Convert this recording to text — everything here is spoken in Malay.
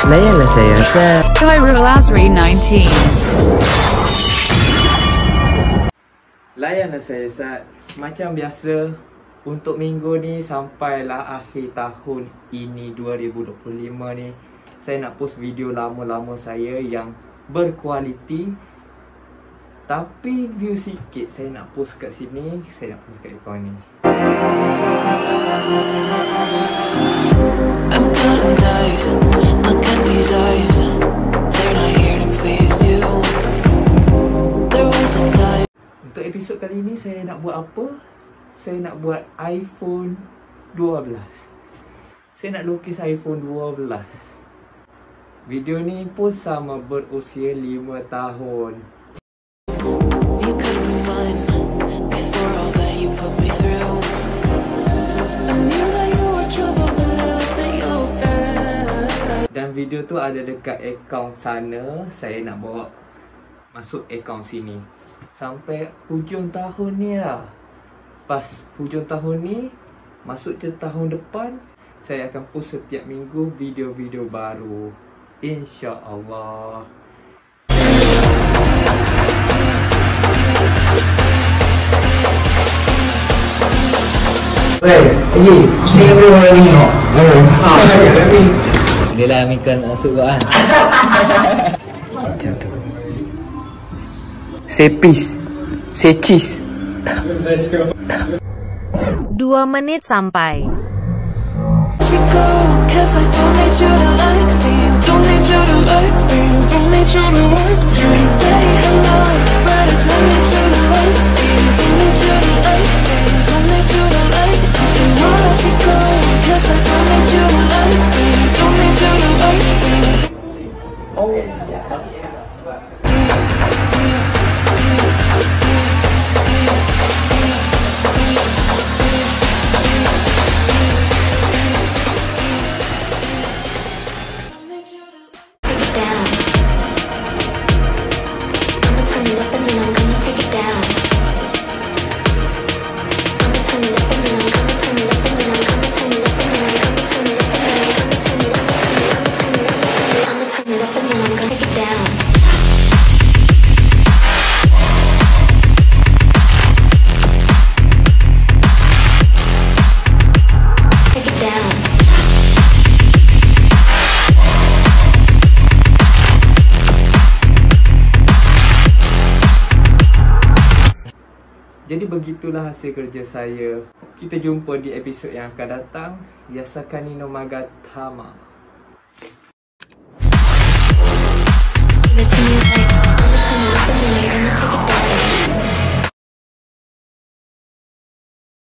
Layanlah saya, Sir. Khairul Azri 19. Layanlah saya, Sat. Macam biasa, untuk minggu ni sampailah akhir tahun ini 2025 ni, saya nak post video lama-lama saya yang berkualiti. Tapi view sikit saya nak post kat sini, saya nak post kat akaun ni. I'm counting days, look at these eyes, they're not here to please you. There was a time. Untuk episod kali ni saya nak buat apa? Saya nak buat iPhone 12. Saya nak lukis iPhone 12. Video ni pun sama berusia 5 tahun. You could be mine before all that you put me through. I knew that you were trouble, but I let that you bad. Dan video tu ada dekat akaun sana. Saya nak bawa masuk akaun sini sampai hujung tahun ni lah. Pas hujung tahun ni, masuk je tahun depan, saya akan post setiap minggu video-video baru, InsyaAllah. Weh, Haji, saya boleh orang tengok. Dia lah Amikan masuk kau kan. Macam tu. Sepis. Secis. 2 menit sampai. Let me go, 'cause I don't need you to like me. Don't need you to like me. Don't need you to like me. You can say hello, but I don't need you to like me. Don't need you to like me. Don't need you to like me. You can watch me go, 'cause I don't need you to like me. Don't need you to like me. Jadi begitulah hasil kerja saya. Kita jumpa di episod yang akan datang. Yasakani no Magatama.